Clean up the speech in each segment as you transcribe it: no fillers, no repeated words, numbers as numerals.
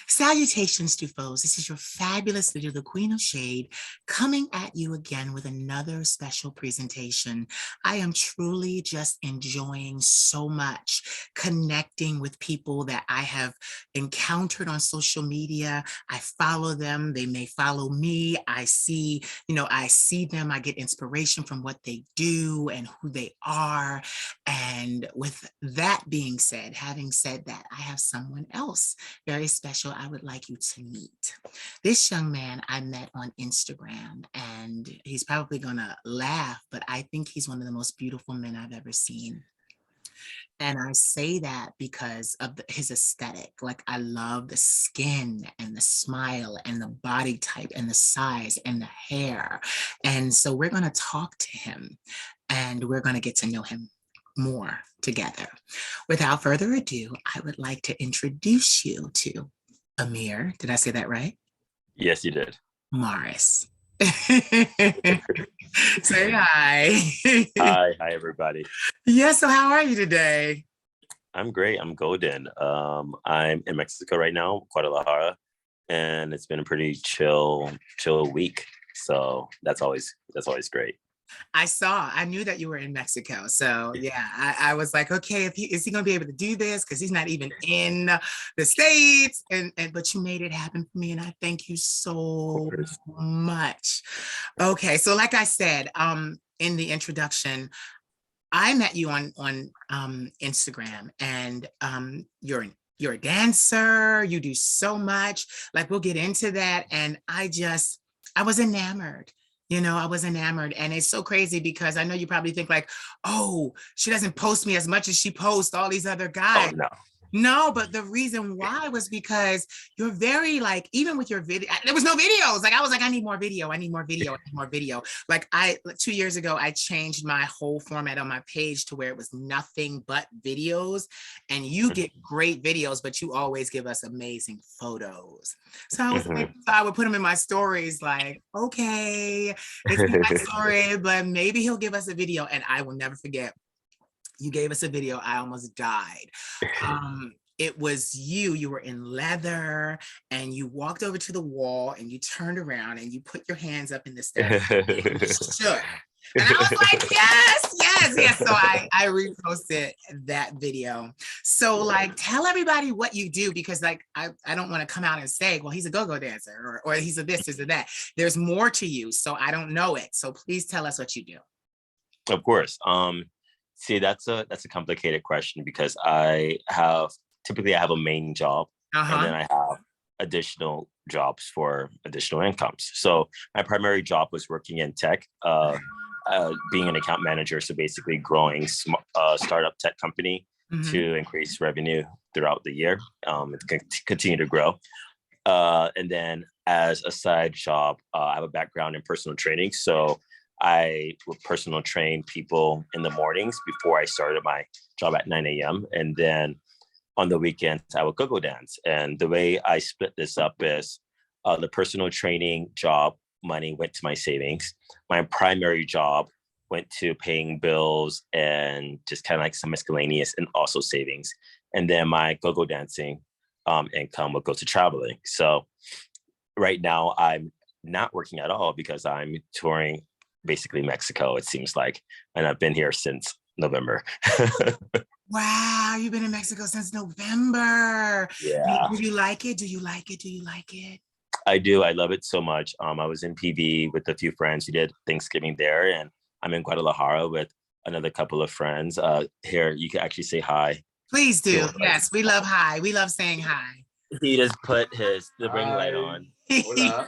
Salutations to foes. This is your fabulous leader, the Queen of Shade, coming at you again with another special presentation. I am truly just enjoying so much connecting with people that I have encountered on social media. I follow them. They may follow me. I see them. I get inspiration from what they do and who they are. And with that being said, having said that, I have someone else very special I would like you to meet. This young man I met on Instagram, and he's probably gonna laugh, but I think he's one of the most beautiful men I've ever seen. And I say that because of his aesthetic. Like, I love the skin and the smile and the body type and the size and the hair. And so we're going to talk to him and we're going to get to know him more together. Without further ado, I would like to introduce you to Amir. Did I say that right? Yes, you did. Morris. Say hi. Hi, everybody. Yeah, so how are you today? I'm great. I'm golden. I'm in Mexico right now, Guadalajara, and it's been a pretty chill week. So that's always great. I knew that you were in Mexico. So yeah, I was like, okay, is he gonna be able to do this? Because he's not even in the States. And but you made it happen for me. And I thank you Of so course. much. Okay, so like I said, in the introduction, I met you on Instagram, and you're a dancer. You do so much. Like, we'll get into that, and I was enamored. I was enamored, and it's so crazy because I know you probably think like, oh, she doesn't post me as much as she posts all these other Oh guys. no. No, but the reason why was because you're very like, even with your video, there was no videos. Like, I was like, I need more video. I need more video. I need more video. Like, 2 years ago, I changed my whole format on my page to where it was nothing but videos. And you get great videos, but you always give us amazing photos. So I was like, Mhm. so I would put them in my stories like, okay, it's in my story, but maybe he'll give us a video. And I will never forget, you gave us a video. I almost died. It was you were in leather, and you walked over to the wall and you turned around and you put your hands up in the steps and you shook. And I was like, yes, yes, yes. So I reposted that video. So like, tell everybody what you do, because like, I don't want to come out and say, well, he's a go-go dancer, or he's a this, he's a that. There's more to you. So I don't know it. So please tell us what you do. Of course. See, that's a complicated question because I have a main job, and Uh-huh. then I have additional jobs for additional incomes. So my primary job was working in tech, being an account manager. So basically growing startup tech company Mm-hmm. to increase revenue throughout the year, to continue to grow. And then as a side job, I have a background in personal training. So I would personal train people in the mornings before I started my job at 9 a.m. And then on the weekends, I would go dance. And the way I split this up is the personal training job money went to my savings. My primary job went to paying bills and just kind of like some miscellaneous and also savings. And then my go dancing income would go to traveling. So right now, I'm not working at all because I'm touring basically Mexico, it seems like. And I've been here since November. Wow, you've been in Mexico since November. Yeah. Do you like it? Do you like it? Do you like it? I do. I love it so much. I was in PV with a few friends. We did Thanksgiving there, and I'm in Guadalajara with another couple of friends. Here, you can actually say hi Please do. to Yes, we love hi. We love saying hi. he just put the ring light Hi. on. Hola.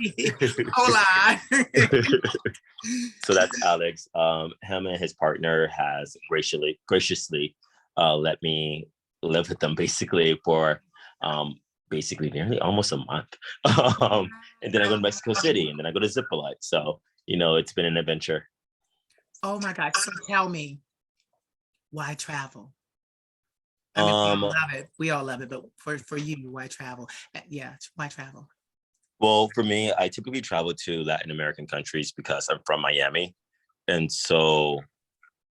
Hola. So that's Alex. Him and his partner has graciously let me live with them basically for basically nearly almost a month. And then I go to Mexico City, and then I go to Zippolite. So it's been an adventure. Oh my God. So tell me, why travel? I mean, we all Um, love it. We all love it, but for you, why travel? Yeah, why travel? well, for me, I typically travel to Latin American countries because I'm from Miami, and so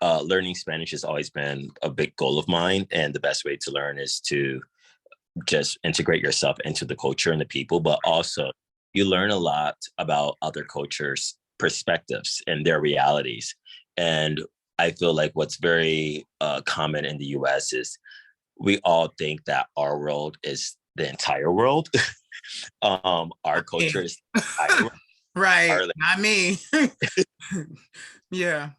learning Spanish has always been a big goal of mine. And the best way to learn is to just integrate yourself into the culture and the people, but also you learn a lot about other cultures' perspectives and their realities. And I feel like what's very common in the US is we all think that our world is the entire world. Our culture is the entire world. Right, Our, like, not me. Yeah.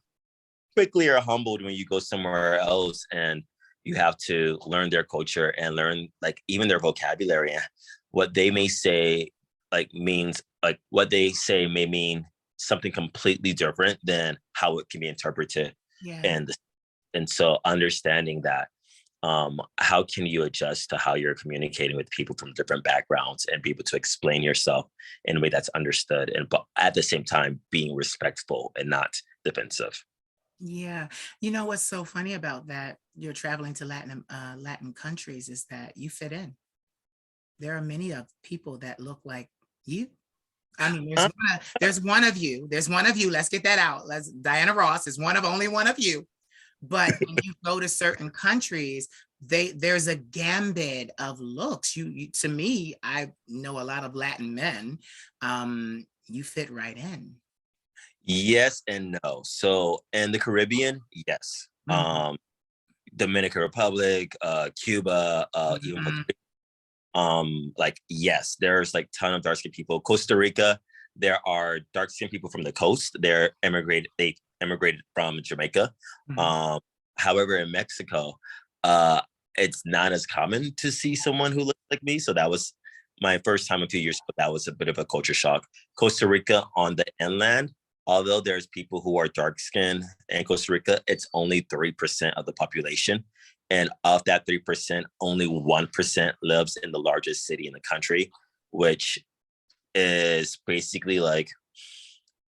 quickly are humbled when you go somewhere else and you have to learn their culture and learn like even their vocabulary and what they may say like means like what they say may mean something completely different than how it can be interpreted. Yeah. And so understanding that, how can you adjust to how you're communicating with people from different backgrounds and be able to explain yourself in a way that's understood and but at the same time being respectful and not defensive. Yeah. You know what's so funny about that? You're traveling to Latin countries is that you fit in. There are many of people that look like you. I mean, there's one of you. There's one of you. Let's get that out. Let's Diana Ross is only one of you. But when you go to certain countries, there's a gambit of looks. You to me, I know a lot of Latin men. You fit right in. Yes and no. So in the Caribbean, yes. Mhm. Dominican Republic, Cuba, even Puerto Mhm. Rico. Like yes, there's like ton of dark skinned people. Costa Rica, there are dark skinned people from the coast. They immigrated from Jamaica. Mhm. Um, However, in Mexico, uh, it's not as common to see someone who looks like me. So that was my first time a few years ago. That was a bit of a culture shock. Costa Rica on the inland, although there's people who are dark skinned in Costa Rica, it's only 3% of the population. And of that 3%, only 1% lives in the largest city in the country, which is basically like,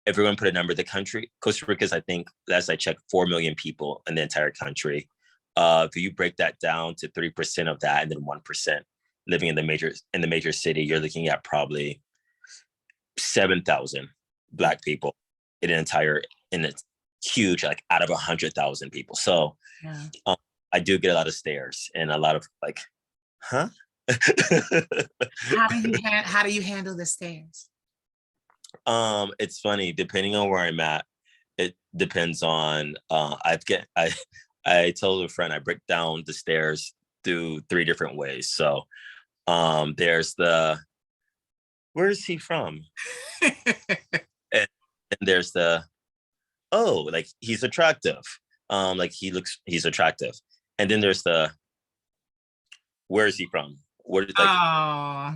if we're going to put a number, the country, Costa Rica is, I think, last I checked, 4 million people in the entire country. If you break that down to 3% of that and then 1% living in the major city, you're looking at probably 7,000 Black people in an entire, in a huge, like out of 100,000 people. So Yeah. I do get a lot of stares and a lot of like, huh? How do you handle the stairs? It's funny, depending on where I'm at, it depends on I told a friend I break down the stairs through three different ways. So there's the where is he from? And, and there's the oh, like he's attractive. Like he's attractive. And then there's the where is he from? What is like Oh,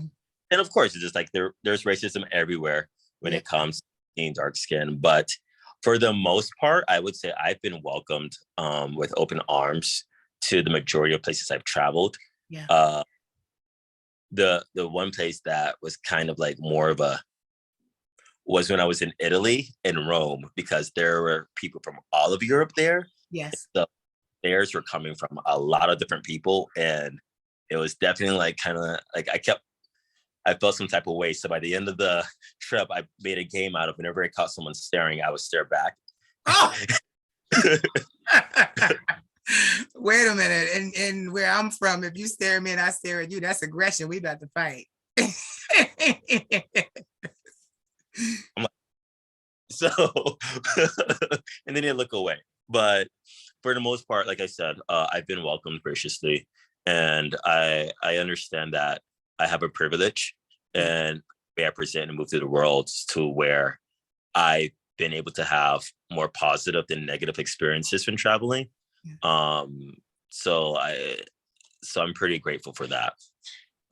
and of course it's just like there's racism everywhere when yeah. it comes to being dark skinned. But for the most part, I would say I've been welcomed with open arms to the majority of places I've traveled. Yeah. Uh, the one place that was kind of like more of a was when I was in Italy in Rome because there were people from all of Europe there. Yes. The stairs were coming from a lot of different people, and it was definitely like kind of like I felt some type of way. So by the end of the trip, I made a game out of whenever I caught someone staring, I would stare back. Oh. Wait a minute. And where I'm from, if you stare at me and I stare at you, that's aggression. We about to fight. I'm like, so, and then they look away. But for the most part, like I said, I've been welcomed graciously, and I understand that I have a privilege Yeah. and I present and move through the world to where I've been able to have more positive than negative experiences when traveling. Yeah. Um, so I'm pretty grateful for that.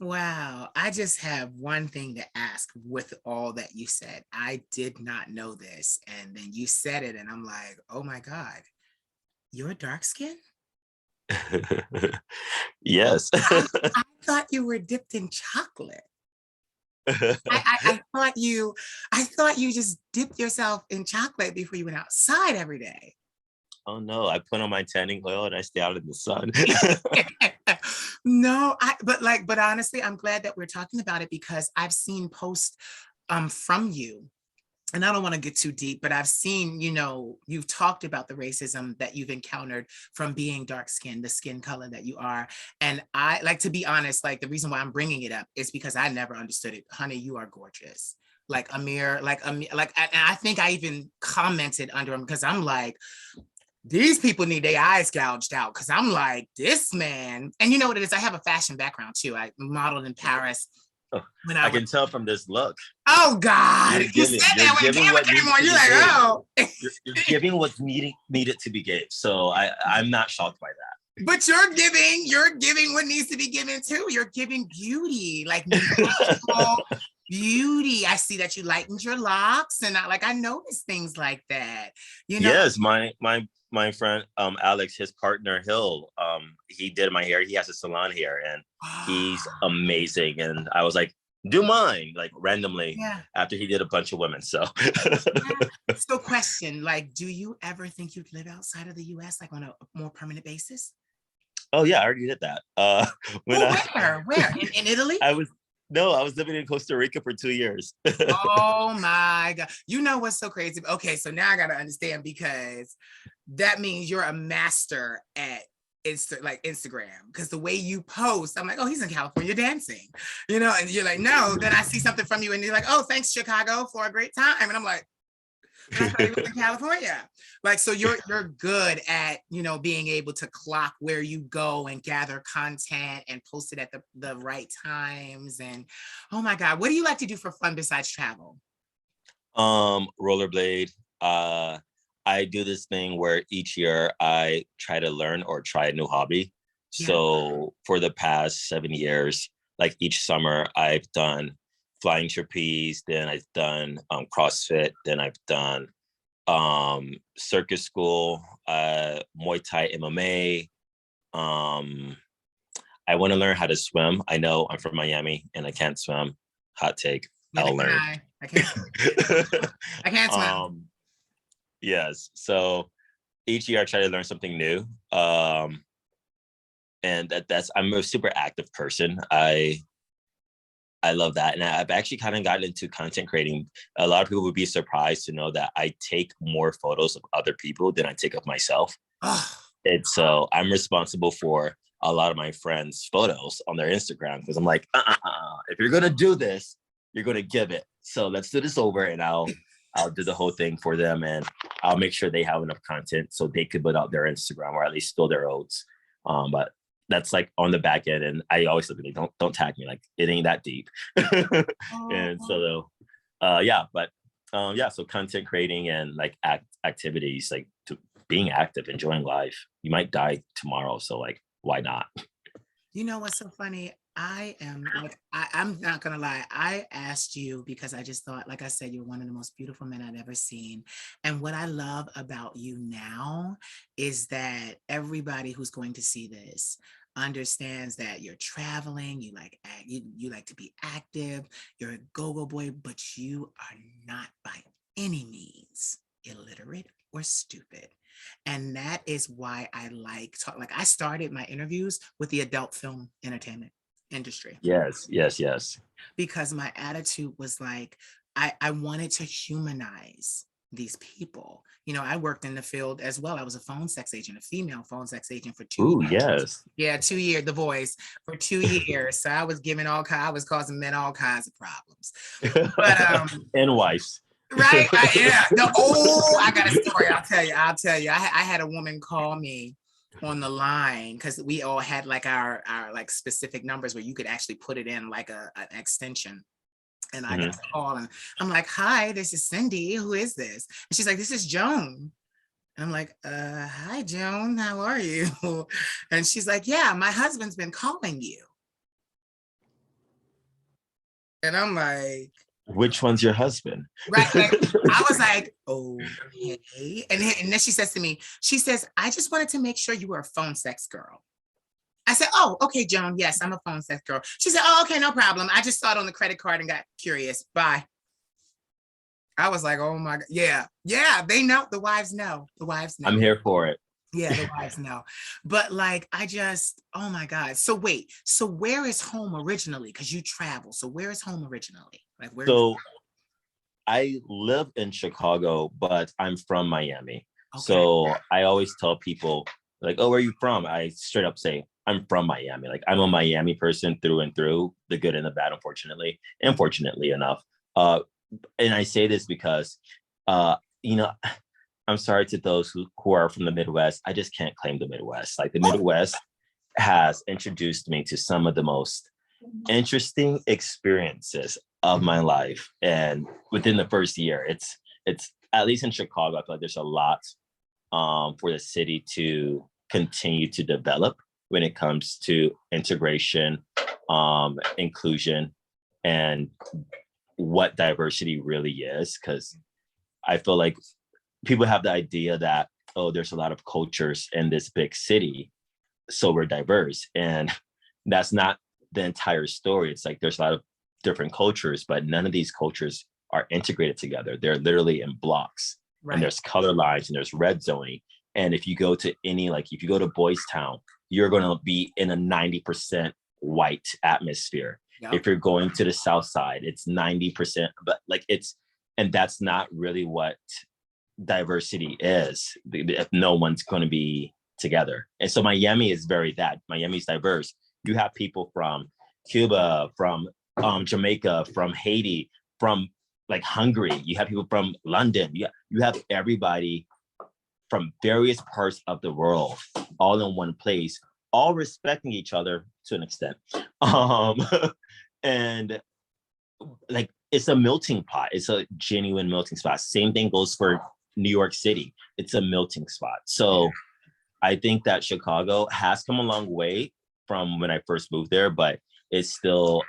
Wow. I just have one thing to ask with all that you said. I did not know this. And then you said it, and I'm like, oh my God, you're dark skin? Yes. I thought you were dipped in chocolate. I thought you just dipped yourself in chocolate before you went outside every day. Oh no, I put on my tanning oil and I stay out in the sun. No, but honestly, I'm glad that we're talking about it because I've seen posts from you and I don't want to get too deep, but I've seen, you've talked about the racism that you've encountered from being dark skinned, the skin color that you are. And I like, to be honest, like the reason why I'm bringing it up is because I never understood it. Honey, you are gorgeous. Like Amir, and I think I even commented under him because I'm like, these people need their eyes gouged out, because I'm like, this man, and you know what it is? I have a fashion background too. I modeled in Paris when I I was. can tell from this look. Oh God! You said You're that when the giving camera what came needs on. to You're be like, gave. oh. You're giving what's needed to be gave. So I'm not shocked by that. But you're giving what needs to be given too. You're giving beauty, like natural beauty. I see that you lightened your locks, and I notice things like that. Yes, my friend Alex, his partner Hill, he did my hair. He has a salon here, and he's amazing. And I was like, do mine, like randomly, Yeah. after he did a bunch of women. So Yeah. So question, like, do you ever think you'd live outside of the US, like on a more permanent basis? oh yeah, I already did that. Where? In Italy? I was living in Costa Rica for 2 years. Oh my God. You know what's so crazy? Okay, so now I gotta understand, because that means you're a master at Instagram, because the way you post, I'm like, oh, he's in California dancing, and you're like, no, then I see something from you and you're like, oh, thanks Chicago for a great time. And I'm like, I thought he was in California. Like, so you're good at, being able to clock where you go and gather content and post it at the right times. And oh my God, what do you like to do for fun besides travel? Rollerblade. I do this thing where each year I try to learn or try a new hobby. Yeah. So for the past 7 years, like each summer, I've done flying trapeze, then I've done CrossFit, then I've done circus school, Muay Thai, MMA. I want to learn how to swim. I know I'm from Miami and I can't swim. Hot take. I'll learn. I can't. I can't swim. Yes. So each year I try to learn something new. And I'm a super active person. I love that. And I've actually kind of gotten into content creating. A lot of people would be surprised to know that I take more photos of other people than I take of myself. And so I'm responsible for a lot of my friends' photos on their Instagram, because I'm like, if you're going to do this, you're going to give it. So let's do this over, and I'll do the whole thing for them, and I'll make sure they have enough content so they could put out their Instagram, or at least spill their oats. But that's like on the back end, and I always look at it, don't tag me, like it ain't that deep. And so so content creating and like activities, like to being active, enjoying life. You might die tomorrow, so like why not? You know what's so funny? I'm not gonna lie. I asked you because I just thought, like I said, you're one of the most beautiful men I've ever seen. And what I love about you now is that everybody who's going to see this understands that you're traveling, you like to be active, you're a go-go boy, but you are not by any means illiterate or stupid. And that is why I I started my interviews with the adult film entertainment industry. Yes. Because my attitude was like, I wanted to humanize these people. I worked in the field as well. I was a phone sex agent, a female phone sex agent for 2 years. Yes. Yeah, 2 years, The Voice for 2 years. So I was I was causing men all kinds of problems. But and wives. Right? Yeah. I got a story. I'll tell you. I had a woman call me on the line, because we all had like our like specific numbers where you could actually put it in like an extension. And I got a call and I'm like, hi, this is Cindy. Who is this? And she's like, this is Joan. And I'm like, hi, Joan. How are you? And she's like, yeah, my husband's been calling you. And I'm like, which one's your husband? Right. Like, I was like, okay. And then she says to me, she says, I just wanted to make sure you were a phone sex girl. I said, oh, okay, Joan. Yes, I'm a phone sex girl. She said, oh, okay, no problem. I just saw it on the credit card and got curious. Bye. I was like, oh my God. Yeah. Yeah. They know. The wives know. The wives know. I'm here for it. Yeah, the wives know. But like, oh my God. So wait, so where is home originally? Because you travel. So where is home originally? Like where? So I live in Chicago, but I'm from Miami. Okay. So I always tell people like, "Oh, where are you from?" I straight up say, "I'm from Miami." Like I'm a Miami person through and through, the good and the bad, unfortunately enough. And I say this because, uh, you know, I'm sorry to those who are from the Midwest. I just can't claim the Midwest. Like the Midwest has introduced me to some of the most interesting experiences of my life. And within the first year, it's at least in Chicago, I feel like there's a lot for the city to continue to develop when it comes to integration, inclusion, and what diversity really is. Because I feel like people have the idea that, oh, there's a lot of cultures in this big city, so we're diverse. And that's not the entire story. It's like there's a lot of different cultures, but none of these cultures are integrated together. They're literally in blocks. Right. And there's color lines and there's red zoning. And if you go to if you go to Boys Town, you're going to be in a 90% white atmosphere. Yep. If you're going to the South Side, it's 90%, but and that's not really what diversity is, if no one's going to be together. And so Miami is Miami's diverse. You have people from Cuba, from Jamaica, from Haiti, from like Hungary. You have people from London. You have everybody from various parts of the world all in one place, all respecting each other to an extent. And like it's a melting pot. It's a genuine melting spot. Same thing goes for New York City. It's a melting spot. So I think that Chicago has come a long way from when I first moved there, but it still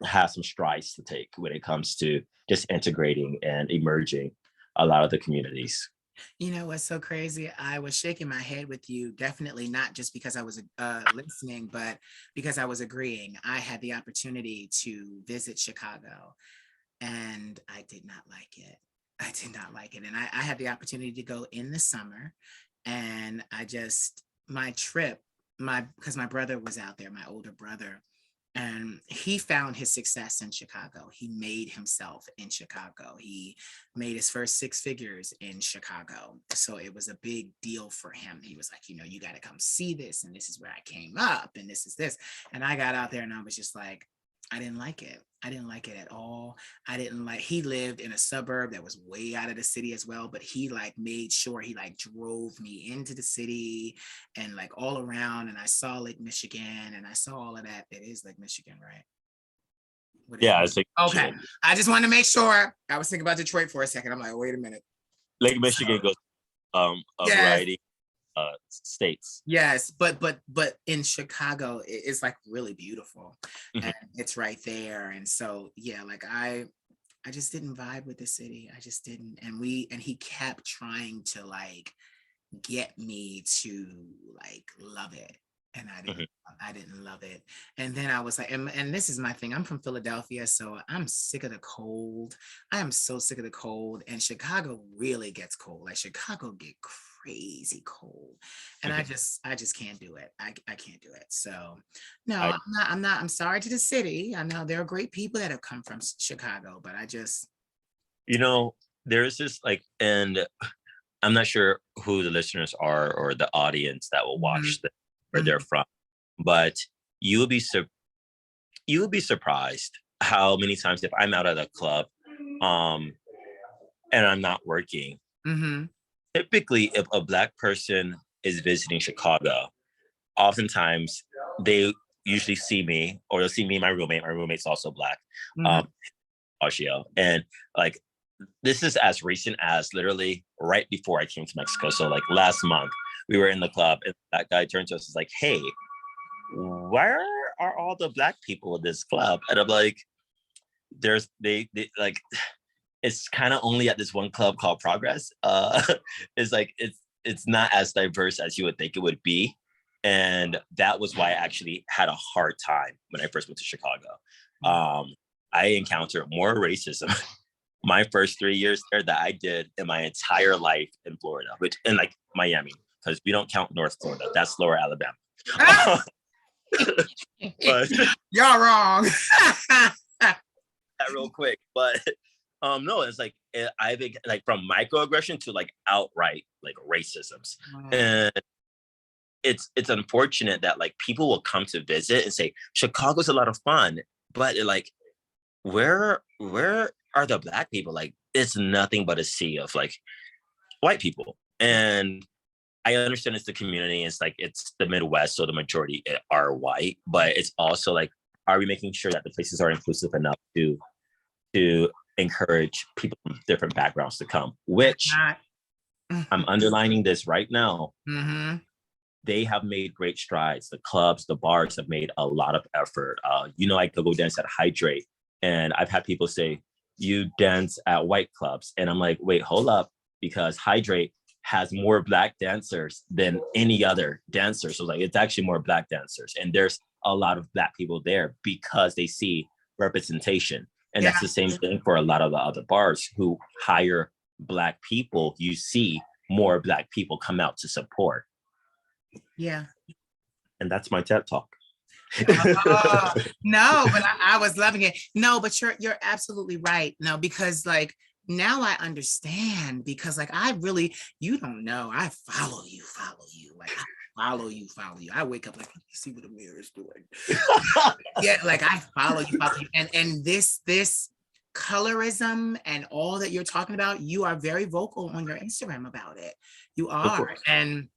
has some strides to take when it comes to just integrating and emerging a lot of the communities. You know what's so crazy? I was shaking my head with you, definitely not just because I was listening, but because I was agreeing. I had the opportunity to visit Chicago and I did not like it. I did not like it. And I had the opportunity to go in the summer and my trip, because my brother was out there, my older brother, and he found his success in Chicago. He made himself in Chicago. He made his first 6 figures in Chicago. So it was a big deal for him. He was like, you got to come see this. And this is where I came up. And this is this. And I got out there and I was just like, I didn't like it. I didn't like it at all. He lived in a suburb that was way out of the city as well, but he made sure he drove me into the city and all around, and I saw Lake Michigan and I saw all of that. It is Lake Michigan, right? Yeah, it's like okay. Michigan. I just wanted to make sure. I was thinking about Detroit for a second. I'm like, wait a minute. Lake Michigan goes a variety states. Yes, but in Chicago, it's really beautiful, and it's right there. And so I just didn't vibe with the city. I just didn't. And he kept trying to get me to love it. And I didn't love it. And then I was like, and this is my thing. I'm from Philadelphia, so I'm sick of the cold. I am so sick of the cold. And Chicago really gets cold. Chicago get crazy cold. And I just can't do it. I can't do it. So no, I'm sorry to the city. I know there are great people that have come from Chicago, but I just, there's this and I'm not sure who the listeners are or the audience that will watch this, where they're from, but you will be surprised how many times if I'm out at a club and I'm not working, typically if a Black person is visiting Chicago, oftentimes they usually see me, or they'll see me and my roommate's also Black, and this is as recent as literally right before I came to Mexico. So last month we were in the club and that guy turned to us and was like, "Hey, where are all the Black people in this club?" And I'm like, there's they it's kind of only at this one club called Progress. It's not as diverse as you would think it would be. And that was why I actually had a hard time when I first went to Chicago. I encountered more racism my first 3 years there that I did in my entire life in Florida, in Miami, because we don't count North Florida. That's Lower Alabama. But y'all wrong. that real quick. But No, it's like I think like from microaggression to like outright like racisms, Wow. and it's unfortunate that like people will come to visit and say Chicago's a lot of fun, but like where are the black people? Like it's nothing but a sea of like white people, and I understand it's the community. It's like it's the Midwest, so the majority are white, but it's also like, are we making sure that the places are inclusive enough to encourage people from different backgrounds to come? Which Not. I'm underlining this right now. Mm-hmm. They have made great strides. The clubs, the bars have made a lot of effort. I could go dance at Hydrate, and I've had people say, "You dance at white clubs," and I'm like, "Wait, hold up," because Hydrate has more black dancers than any other dancer. So like, it's actually more black dancers, and there's a lot of black people there because they see representation, and Yeah. that's the same thing for a lot of the other bars who hire black people. You see more black people come out to support. Yeah. And that's my TED talk. Oh, no, but I was loving it. No, but you're absolutely right. No, because like now I understand because like I really, you don't know. I follow you. Like I follow you. I wake up like, let me see what Amir is doing. Yeah, like I follow you. And this colorism and all that you're talking about, you are very vocal on your Instagram about it. You Of are. course. And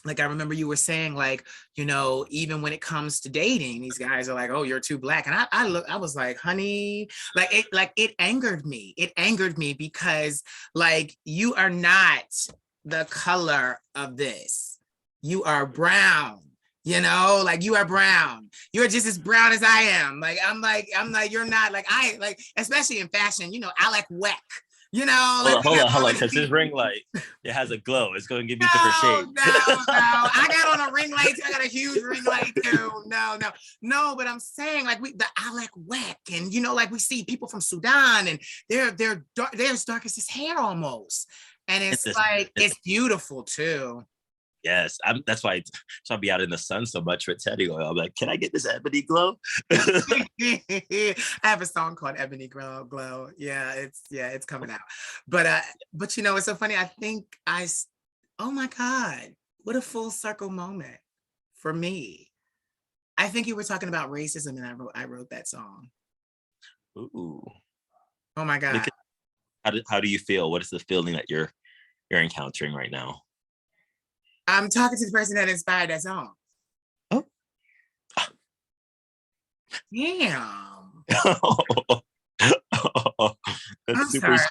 like I remember you were saying, like, even when it comes to dating, these guys are like, "Oh, you're too black," and I was like, "Honey," it angered me. It angered me because like you are not the color of this. You are brown. Like you are brown. You're just as brown as I am. I'm like, you're not like I like, especially in fashion. Alec Weck. Hold on, because this ring light, it has a glow. It's going to give you different No, shades. no. I got on a ring light. I got a huge ring light too. No. But I'm saying like the Alec Weck, and like we see people from Sudan, and they're dark, they're as dark as his hair almost, and it's like it's beautiful too. Yes, that's why I'll be out in the sun so much with Teddy oil. I'm like, can I get this ebony glow? I have a song called Ebony Glow. Yeah, it's coming out. But it's so funny. I think oh my God, what a full circle moment for me. I think you were talking about racism, and I wrote that song. Ooh. Oh my God. How do you feel? What is the feeling that you're encountering right now? I'm talking to the person that inspired that song. Oh. Damn. That's I'm super. sorry.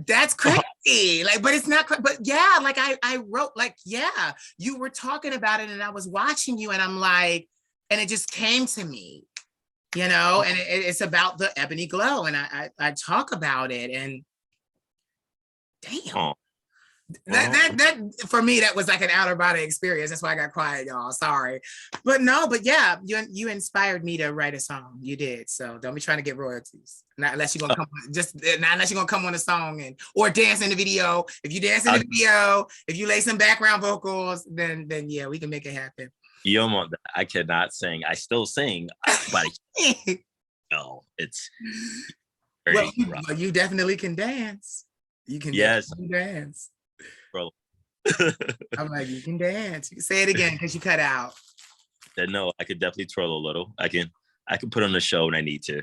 That's crazy. Like, but it's not, but yeah, like I wrote, like, yeah, you were talking about it and I was watching you and I'm like, and it just came to me, and it's about the ebony glow. And I talk about it and damn. Oh. That for me, that was like an outer body experience. That's why I got quiet, y'all. Sorry. But yeah, you inspired me to write a song. You did. So don't be trying to get royalties. Not unless you're gonna come on a song or dance in the video. If you dance in the video, if you lay some background vocals, then yeah, we can make it happen. Yo, I cannot sing. I still sing, but no, it's very rough. You definitely can dance. You can definitely dance. Bro. I'm like, you can dance. You can say it again because you cut out. No, I could definitely twirl a little. I can put on a show when I need to.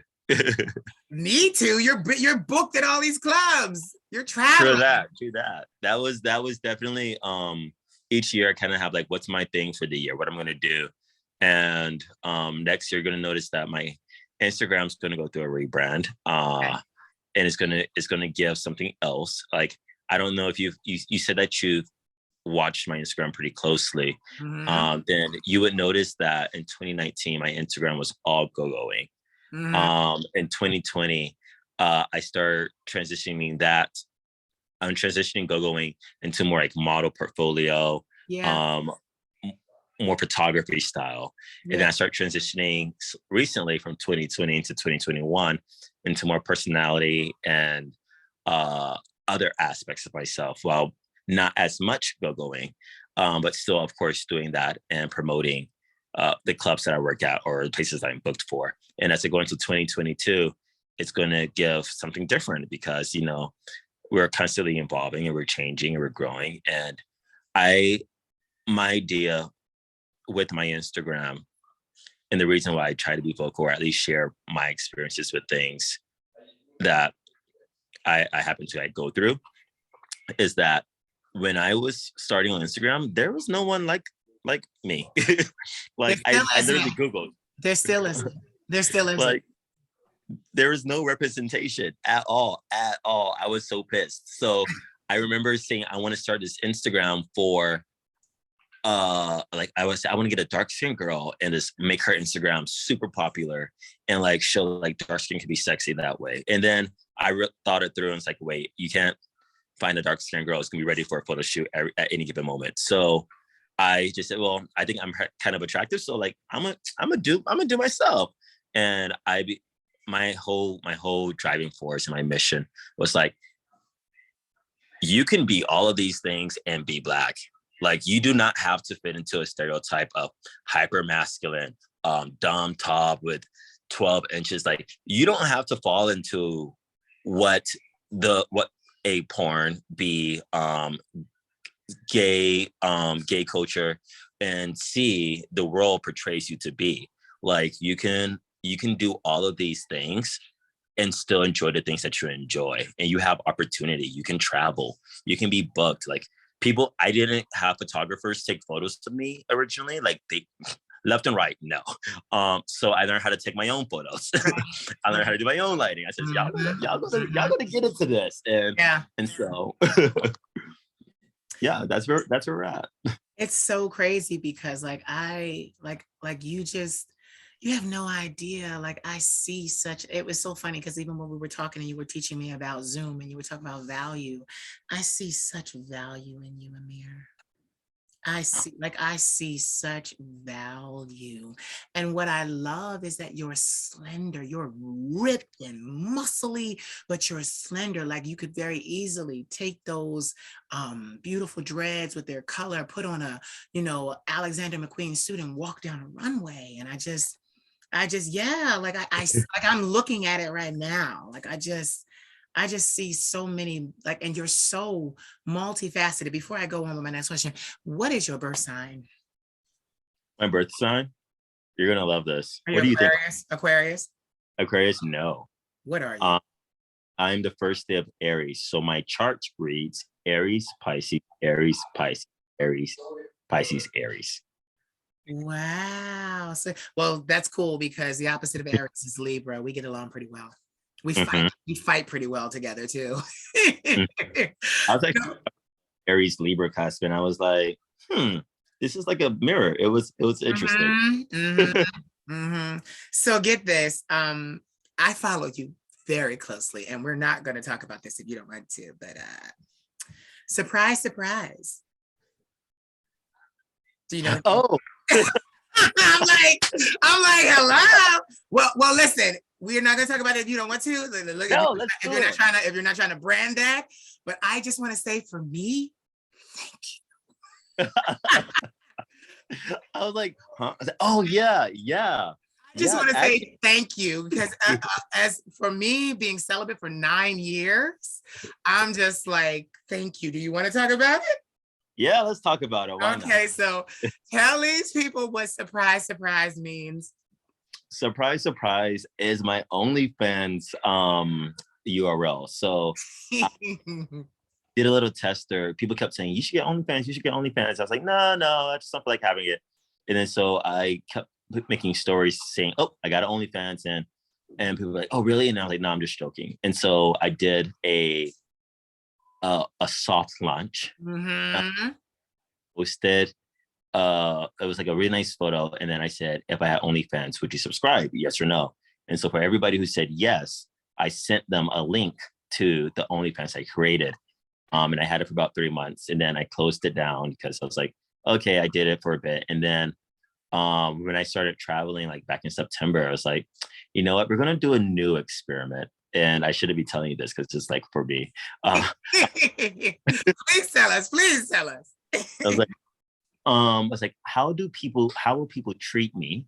Need to? You're booked at all these clubs. You're traveling. True that. That was definitely each year I kind of have like, what's my thing for the year, what I'm gonna do. And next year you're gonna notice that my Instagram's gonna go through a rebrand. And it's gonna give something else. Like, I don't know if you said that you've watched my Instagram pretty closely. Mm-hmm. Then you would notice that in 2019 my Instagram was all GoGoing. Mm-hmm. In 2020, I started transitioning that. I'm transitioning GoGoing into more like model portfolio, more photography style. And then I start transitioning recently from 2020 into 2021 into more personality and other aspects of myself. Well, not as much GoGoing, but still, of course, doing that and promoting the clubs that I work at or the places I'm booked for. And as I go into 2022, it's going to give something different because, you know, we're constantly evolving and we're changing and we're growing. And my idea with my Instagram, and the reason why I try to be vocal or at least share my experiences with things that I happen to go through, is that when I was starting on Instagram, there was no one like me. Like I literally Googled. There still isn't. There still isn't. Like there was no representation at all. I was so pissed. So I remember saying I want to start this Instagram for like I want to get a dark skinned girl and just make her Instagram super popular and like show like dark skin can be sexy that way. And then I thought it through and it's like, wait, you can't find a dark skinned girl who's gonna be ready for a photo shoot at any given moment. So I just said, well, I think I'm kind of attractive, so like I'm gonna do myself. And my whole driving force and my mission was like, you can be all of these things and be Black. Like you do not have to fit into a stereotype of hyper masculine, dumb top with 12 inches. Like you don't have to fall into what a porn be, gay culture, and see the world portrays you to be. Like you can do all of these things and still enjoy the things that you enjoy, and you have opportunity. You can travel, you can be booked. Like people, I didn't have photographers take photos of me originally, like they left and right, no. So I learned how to take my own photos. I learned how to do my own lighting. I said, y'all gonna get into this. And so yeah, that's where we're at. It's so crazy because like you have no idea. Like I see it was so funny because even when we were talking and you were teaching me about Zoom and you were talking about value, I see such value in you, Amir. I see such value. And what I love is that you're slender, you're ripped and muscly, but you're slender. Like you could very easily take those beautiful dreads with their color, put on a, Alexander McQueen suit and walk down a runway. And yeah, like I'm looking at it right now. Like I just see so many, like, and you're so multifaceted. Before I go on with my next question, what is your birth sign? My birth sign? You're going to love this. Are what you do you Aquarius? think? Aquarius? Aquarius? No. What are you? I'm the first day of Aries. So my chart reads Aries, Pisces, Aries, Pisces, Aries, Pisces, Aries. Wow. So, well, that's cool because the opposite of Aries is Libra. We get along pretty well. We fight pretty well together too. I was like Aries Libra cusp, and I was like, this is like a mirror. It was interesting. So get this. I follow you very closely, and we're not going to talk about this if you don't want to, but surprise, surprise. Do you know? Oh. I'm like, hello. Well, listen, we're not gonna talk about it if you don't want to. Look, no, if you're not trying to brand that, but I just want to say, for me, thank you. I was like, huh? I was like, oh yeah. I just want to say thank you because as for me being celibate for 9 years, I'm just like, thank you. Do you want to talk about it? Yeah, let's talk about it. Why okay, not? So tell these people what surprise, surprise means. Surprise, surprise is my OnlyFans URL. So I did a little tester. People kept saying, you should get OnlyFans, you should get OnlyFans. I was like, no, I just don't feel like having it. And then so I kept making stories saying, oh, I got an OnlyFans. And people were like, oh, really? And I was like, no, I'm just joking. And so I did a soft launch. Posted. It was like a really nice photo. And then I said, if I had OnlyFans, would you subscribe? Yes or no? And so for everybody who said yes, I sent them a link to the OnlyFans I created. And I had it for about 3 months. And then I closed it down because I was like, okay, I did it for a bit. And then when I started traveling, like back in September, I was like, you know what? We're going to do a new experiment. And I shouldn't be telling you this because it's like for me. Please tell us. I was like, how will people treat me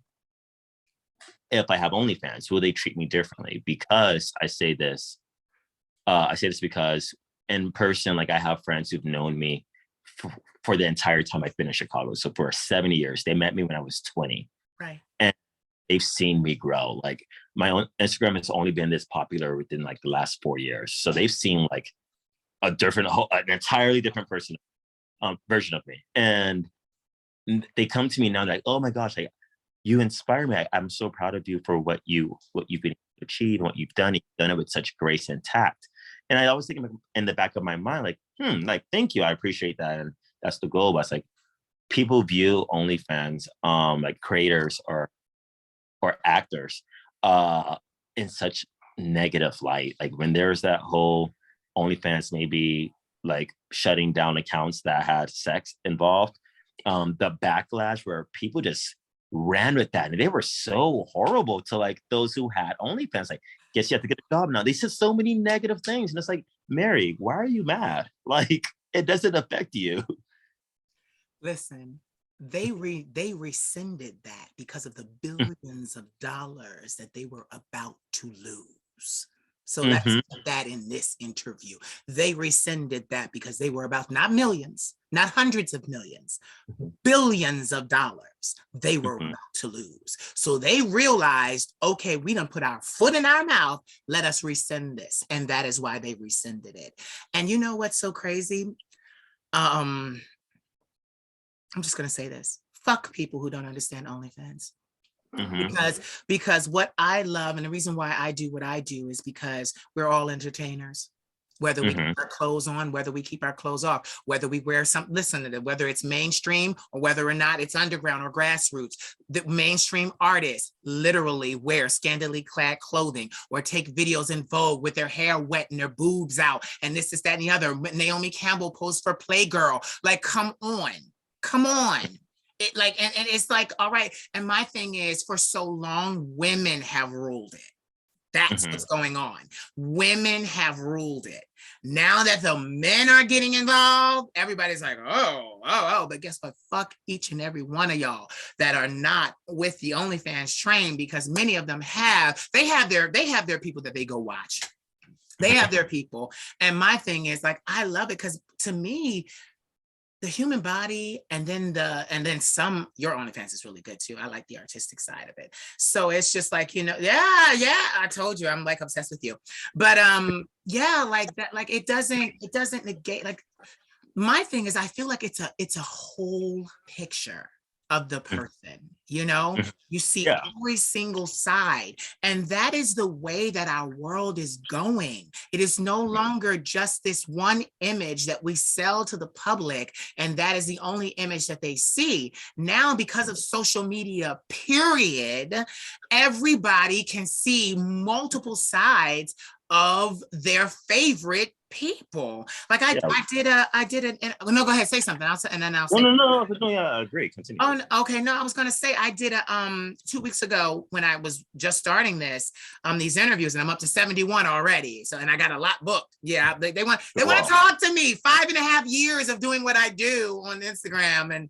if I have OnlyFans, will they treat me differently? Because I say this because in person, like I have friends who've known me for the entire time I've been in Chicago. So for 7 years, they met me when I was 20. Right. And they've seen me grow. Like my own Instagram has only been this popular within like the last 4 years. So they've seen like an entirely different version of me. And they come to me now like, oh my gosh, like you inspire me. I'm so proud of you for what you've been able to achieve and what you've done. You've done it with such grace and tact. And I always think in the back of my mind, like, like, thank you. I appreciate that. And that's the goal. But it's like people view OnlyFans, like creators or actors, in such negative light. Like when there's that whole OnlyFans maybe like shutting down accounts that had sex involved, the backlash where people just ran with that and they were so horrible to like those who had OnlyFans, like, guess you have to get a job now. They said so many negative things. And it's like, Mary, why are you mad? Like, it doesn't affect you. Listen, they rescinded that because of the billions of dollars that they were about to lose. So let's put that in this interview. They rescinded that because they were about not millions, not hundreds of millions, billions of dollars they were about to lose. So they realized, okay, we done put our foot in our mouth. Let us rescind this. And that is why they rescinded it. And you know what's so crazy? I'm just going to say this. Fuck people who don't understand OnlyFans. Because what I love and the reason why I do what I do is because we're all entertainers. Whether we keep our clothes on, whether we keep our clothes off, whether we wear something, listen to it, whether it's mainstream or whether or not it's underground or grassroots. The mainstream artists literally wear scantily clad clothing or take videos in Vogue with their hair wet and their boobs out and this, that, and the other. Naomi Campbell posed for Playgirl. Like, come on. It like, and it's like, all right. And my thing is, for so long, women have ruled it. That's what's going on. Women have ruled it. Now that the men are getting involved, everybody's like, oh. But guess what? Fuck each and every one of y'all that are not with the OnlyFans train, because many of them have their people that they go watch. They have their people. And my thing is like, I love it because to me, the human body and then some, your OnlyFans is really good too. I like the artistic side of it. So it's just like, yeah, I told you I'm like obsessed with you. But yeah, like that, like it doesn't negate, like my thing is I feel like it's a whole picture of the person, you see every single side. And that is the way that our world is going. It is no longer just this one image that we sell to the public, and that is the only image that they see. Now, because of social media, period, everybody can see multiple sides of their favorite people. Like I did no, go ahead, say something. I'll say. No, yeah, I agree. Continue. Oh, okay. No, I was going to say, I did 2 weeks ago when I was just starting these interviews, and I'm up to 71 already. So, and I got a lot booked. Yeah. They want to talk to me. 5.5 years of doing what I do on Instagram. And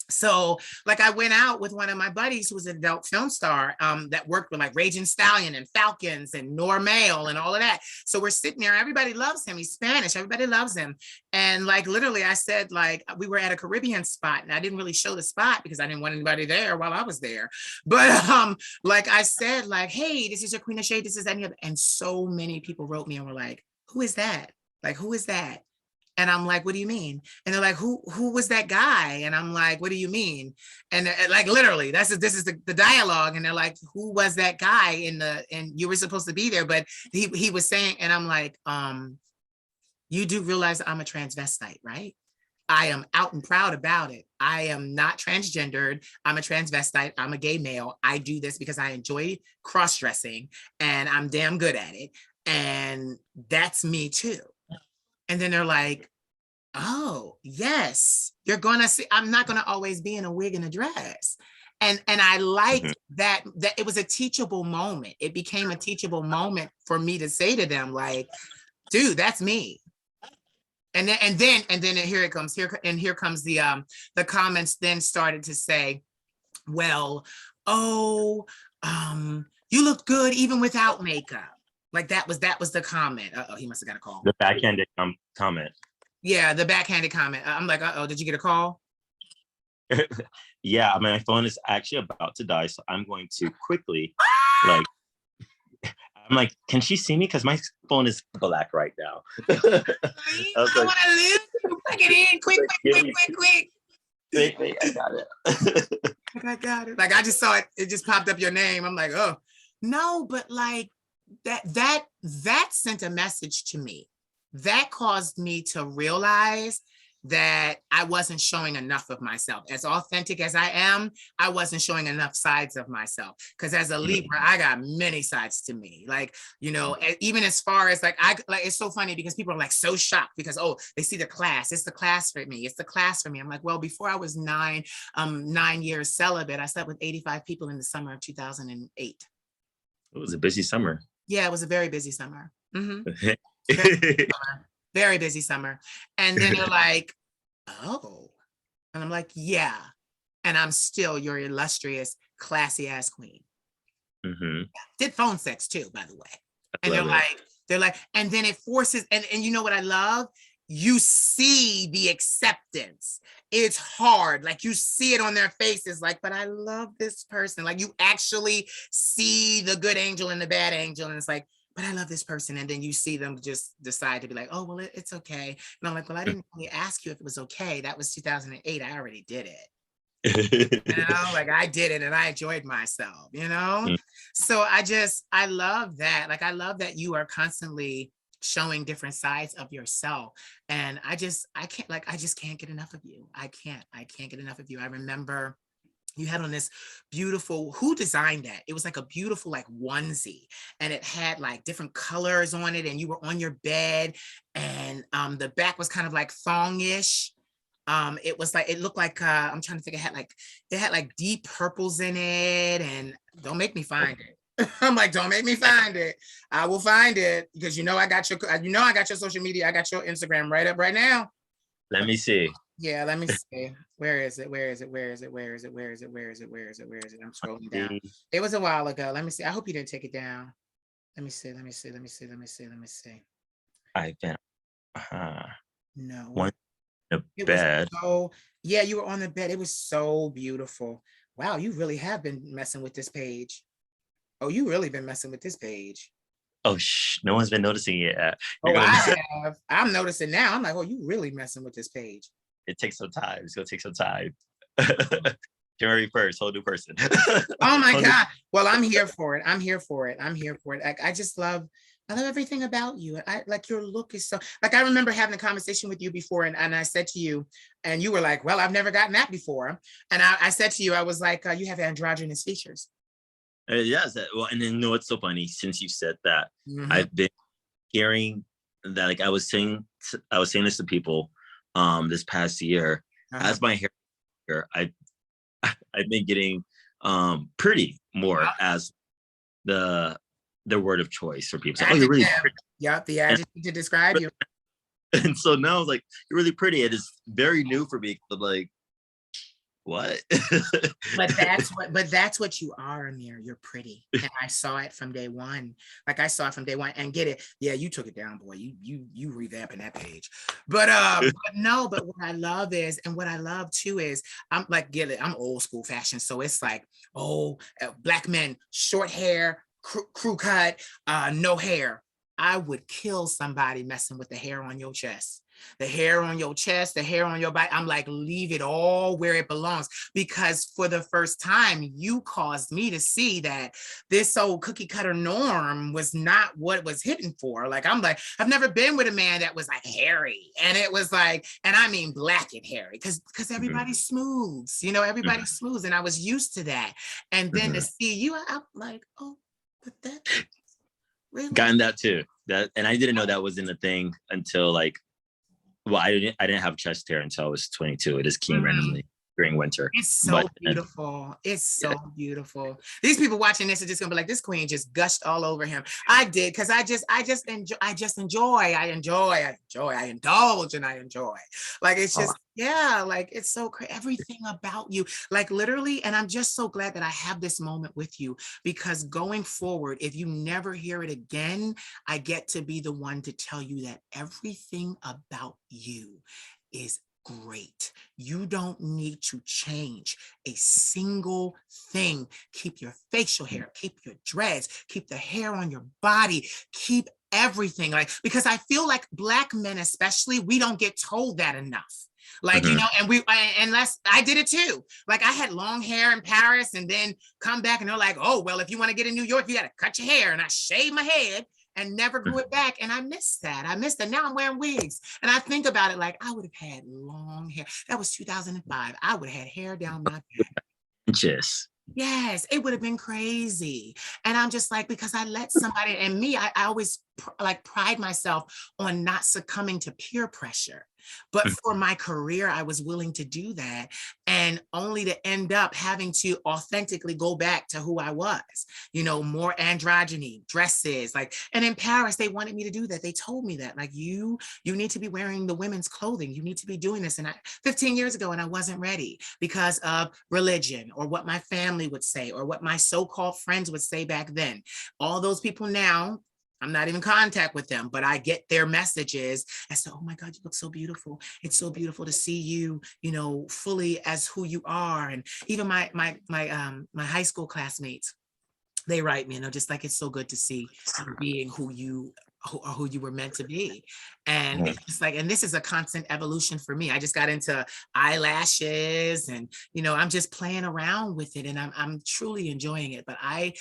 so like I went out with one of my buddies who was an adult film star that worked with like Raging Stallion and Falcons and Normail and all of that. So we're sitting there, everybody loves him. He's Spanish, everybody loves him. And like literally I said, like we were at a Caribbean spot and I didn't really show the spot because I didn't want anybody there while I was there. But like I said, like, hey, this is your Queen of Shade, this is that and the other. And so many people wrote me and were like, who is that? Like, who is that? And I'm like, what do you mean? And they're like, who was that guy? And I'm like, what do you mean? And like, literally, this is the dialogue. And they're like, who was that guy and you were supposed to be there, but he was saying, and I'm like, you do realize I'm a transvestite, right? I am out and proud about it. I am not transgendered. I'm a transvestite. I'm a gay male. I do this because I enjoy cross-dressing and I'm damn good at it. And that's me too. And then they're like, oh, yes, you're going to see, I'm not going to always be in a wig and a dress. And I liked that it was a teachable moment. It became a teachable moment for me to say to them, like, dude, that's me. And then here comes the comments then started to say, well, You looked good even without makeup. Like that was the comment. Uh-oh, he must have got a call. The backhanded comment. Yeah, the backhanded comment. I'm like, uh-oh, did you get a call? Yeah, my phone is actually about to die, so I'm going to quickly, like, I'm like, can she see me? Because my phone is black right now. I want to live. Plug it in, quick. Wait, I got it. I got it. Like I just saw it. It just popped up your name. I'm like, oh no, but like that sent a message to me. That caused me to realize that I wasn't showing enough of myself. As authentic as I am, I wasn't showing enough sides of myself. Because as a Libra, I got many sides to me. Like, you know, even as far as like, it's so funny because people are like so shocked because, oh, they see the class. It's the class for me. It's the class for me. I'm like, well, before I was 9 years celibate, I slept with 85 people in the summer of 2008. It was a busy summer. Yeah, it was a very busy summer. Very busy summer. And then they're like, oh. And I'm like, yeah. And I'm still your illustrious, classy ass queen. Did phone sex too, by the way. And they're like, and then it forces, and you know what I love? You see the acceptance. It's hard. Like you see it on their faces, like, but I love this person. Like you actually see the good angel and the bad angel. And it's like, but I love this person. And then you see them just decide to be like, oh, well, it's okay. And I'm like, well, I didn't really ask you if it was okay. That was 2008. I already did it. You know, like I did it and I enjoyed myself, you know? So I love that. Like, I love that you are constantly showing different sides of yourself. And I just can't get enough of you. I can't get enough of you. I remember you had on this beautiful, who designed that? It was like a beautiful like onesie and it had like different colors on it and you were on your bed and the back was kind of like thongish. It was like, it looked like, I'm trying to think, it had like deep purples in it and don't make me find it. I'm like, don't make me find it. I will find it because I got your social media. I got your Instagram right up right now. Let me see. Yeah, let me see. Where is it? I'm scrolling down. It was a while ago. Let me see. I hope you didn't take it down. Let me see. I've been no. One the bed. Yeah, you were on the bed. It was so beautiful. Wow, you really have been messing with this page. Oh, you really been messing with this page. Oh, no one's been noticing it yet. I have. I'm noticing now. I'm like, oh, you really messing with this page. It takes some time. It's gonna take some time. January 1st, whole new person. Oh my God. Well, I'm here for it. I just love everything about you. I like your look is so, like, I remember having a conversation with you before and I said to you, and you were like, well, I've never gotten that before. And I said to you, I was like, you have androgynous features. Yes. Well, and then what's so funny, since you said that, I've been hearing that, like I was saying this to people this past year, as my hair, I've been getting pretty more as the word of choice for people. So, oh, you're really pretty. Yep, the adjective to describe you. And so now I was like, you're really pretty. It is very new for me. I'm like, what? but that's what you are, Amir. You're pretty. And I saw it from day one. And get it. Yeah, you took it down, boy. You revamping that page. But but what I love is, and what I love too is, I'm like, get it, I'm old school fashion. So it's like, black men, short hair, crew cut, no hair. I would kill somebody messing with the hair on your chest. The hair on your chest, the hair on your back. I'm like, leave it all where it belongs. Because for the first time, you caused me to see that this old cookie cutter norm was not what it was hidden for. Like, I'm like, I've never been with a man that was like hairy. And it was like, and I mean black and hairy, because everybody smooths, everybody smooths. And I was used to that. And then to see you, I'm like, oh, but that really? Gotten that too. And I didn't know that wasn't a thing until like, well, I didn't have chest hair until I was 22. It just came randomly. during winter. It's so But beautiful. It's yeah. so beautiful. These people watching this are just gonna be like, this queen just gushed all over him. I did because I indulge, and I enjoy. Like it's Oh, just, yeah, like it's so crazy. Everything about you, like literally, and I'm just so glad that I have this moment with you because going forward, if you never hear it again, I get to be the one to tell you that everything about you is great. You don't need to change a single thing. Keep your facial hair, keep your dreads, keep the hair on your body, keep everything. Like, because I feel like Black men, especially, we don't get told that enough. Like, you mhm. know, unless I did it too. Like, I had long hair in Paris and then come back and they're like, oh, well, if you want to get in New York, you got to cut your hair. And I shaved my head and never grew it back. And I miss that. I miss that. Now I'm wearing wigs. And I think about it like I would have had long hair. That was 2005. I would have had hair down my back. Inches. Yes, it would have been crazy. And I'm just like, because I let somebody, and me, I always like pride myself on not succumbing to peer pressure. But Mhm. for my career, I was willing to do that and only to end up having to authentically go back to who I was, you know, more androgyny, dresses, like, and in Paris, they wanted me to do that. They told me that, like, you need to be wearing the women's clothing. You need to be doing this. And 15 years ago, and I wasn't ready because of religion or what my family would say or what my so-called friends would say back then. All those people now, I'm not even in contact with them, but I get their messages as to, oh my God, you look so beautiful. It's so beautiful to see you, you know, fully as who you are. And even my high school classmates, they write me, you know, just like it's so good to see you being who you were meant to be. And Mhm. it's just like, and this is a constant evolution for me. I just got into eyelashes and, you know, I'm just playing around with it and I'm truly enjoying it. But I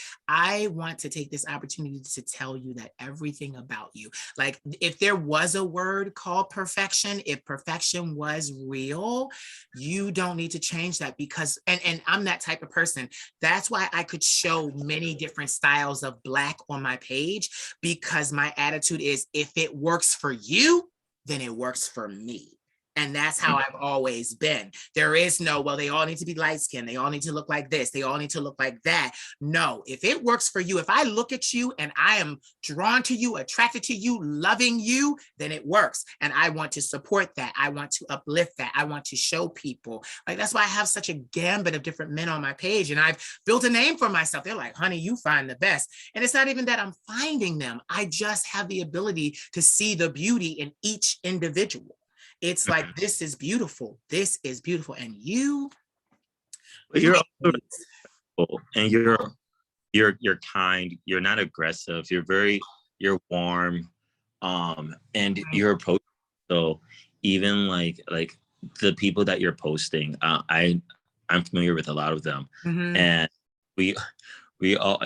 want to take this opportunity to tell you that everything about you, like if there was a word called perfection, if perfection was real, you don't need to change that because, and I'm that type of person. That's why I could show many different styles of Black on my page because my attitude is if it works for you, then it works for me. And that's how I've always been. There is no, well, they all need to be light skinned. They all need to look like this. They all need to look like that. No, if it works for you, if I look at you and I am drawn to you, attracted to you, loving you, then it works. And I want to support that. I want to uplift that. I want to show people. Like, that's why I have such a gambit of different men on my page. And I've built a name for myself. They're like, honey, you find the best. And it's not even that I'm finding them. I just have the ability to see the beauty in each individual. It's like, Mhm. this is beautiful. This is beautiful. And you, But you you're make also me. respectful and you're kind, you're not aggressive, you're warm, and you're approachable. So even like the people that you're posting, I'm familiar with a lot of them, Mhm. and we we all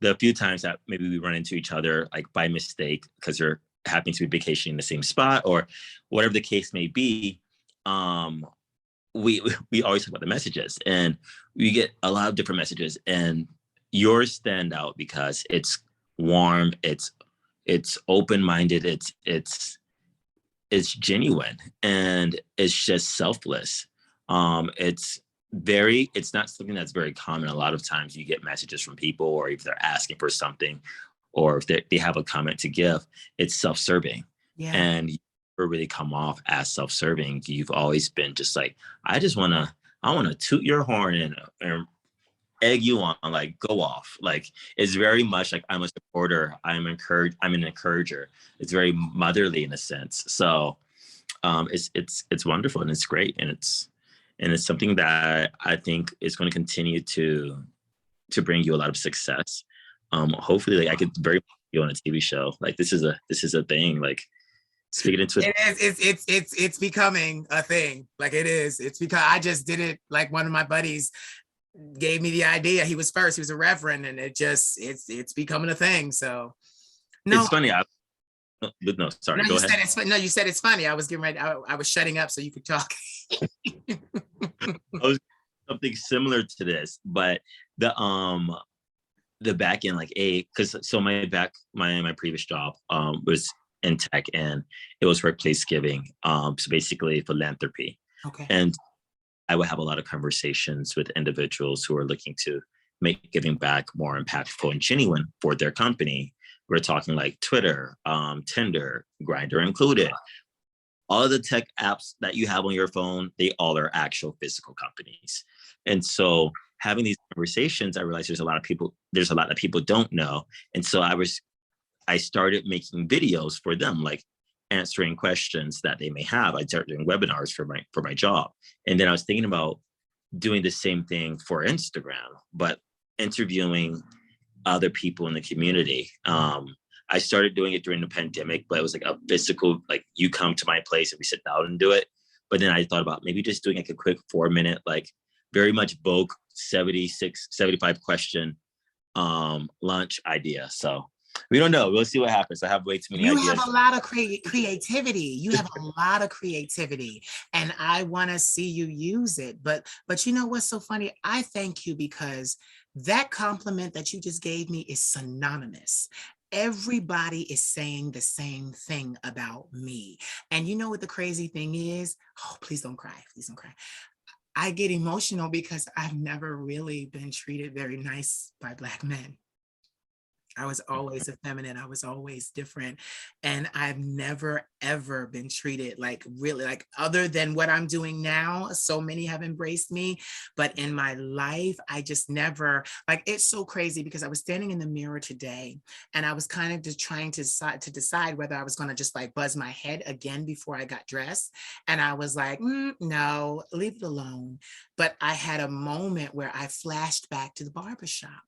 the few times that maybe we run into each other like by mistake because you're happening to be vacationing in the same spot or whatever the case may be, um we always talk about the messages and we get a lot of different messages and yours stand out because it's warm, it's open-minded, it's genuine and it's just selfless. It's not something that's very common. A lot of times you get messages from people or if they're asking for something or if they have a comment to give, it's self-serving. Yeah. And you never really come off as self-serving. You've always been just like, I want to toot your horn and egg you on, like go off. Like it's very much like I'm a supporter, I'm an encourager. It's very motherly in a sense. So it's wonderful and it's great and it's something that I think is going to continue to bring you a lot of success. Hopefully, like I could very much be on a TV show. Like this is a thing. Like speaking into it. It is. It's becoming a thing. Like it is. It's because I just did it. Like one of my buddies gave me the idea. He was first. He was a reverend, and it's becoming a thing. So no, It's funny. No, sorry. no, Go you ahead. said it's no, you said it's funny. I was getting ready. I was shutting up so you could talk. I was something similar to this, but the um the back end like a because so my previous job was in tech and it was workplace giving so basically philanthropy Okay. and I would have a lot of conversations with individuals who are looking to make giving back more impactful and genuine for their company. We're talking like Twitter, Tinder, Grindr included. All of the tech apps that you have on your phone, they all are actual physical companies. And so having these conversations, I realized there's a lot that people don't know. And so I started making videos for them, like answering questions that they may have. I started doing webinars for my job. And then I was thinking about doing the same thing for Instagram, but interviewing other people in the community. I started doing it during the pandemic, but it was like a physical, like you come to my place and we sit down and do it. But then I thought about maybe just doing like a quick 4-minute, like very much Vogue 75 question lunch idea. So we don't know. We'll see what happens. I have way too many ideas. You have a lot of creativity. You have a lot of creativity, and I want to see you use it. But you know what's so funny? I thank you because that compliment that you just gave me is synonymous. Everybody is saying the same thing about me. And you know what the crazy thing is? Oh, please don't cry. Please don't cry. I get emotional because I've never really been treated very nice by Black men. I was always effeminate. I was always different. And I've never, ever been treated like really like other than what I'm doing now. So many have embraced me, but in my life, I just never like, it's so crazy because I was standing in the mirror today and I was kind of just trying to decide whether I was going to just like buzz my head again before I got dressed. And I was like, no, leave it alone. But I had a moment where I flashed back to the barbershop.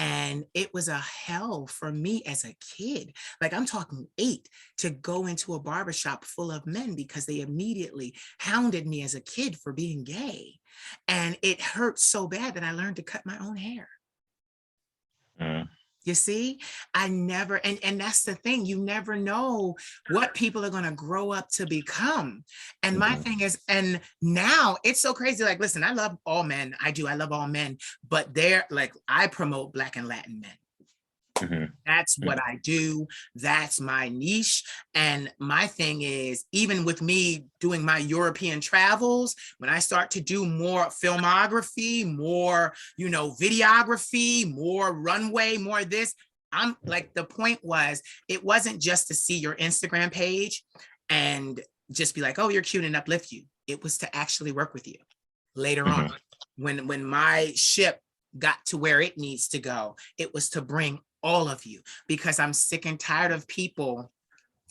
And it was a hell for me as a kid. Like I'm talking 8 to go into a barbershop full of men because they immediately hounded me as a kid for being gay. And it hurt so bad that I learned to cut my own hair. You see, I never, and that's the thing, you never know what people are going to grow up to become. And my thing is, and now it's so crazy. Like, listen, I love all men. I love all men, but they're like, I promote Black and Latin men. That's what I do. That's my niche. And my thing is, even with me doing my European travels, when I start to do more filmography, more, videography, more runway, more this, I'm like, the point was, it wasn't just to see your Instagram page and just be like, oh, you're cute and uplift you. It was to actually work with you later on. When my ship got to where it needs to go, it was to bring all of you, because I'm sick and tired of people.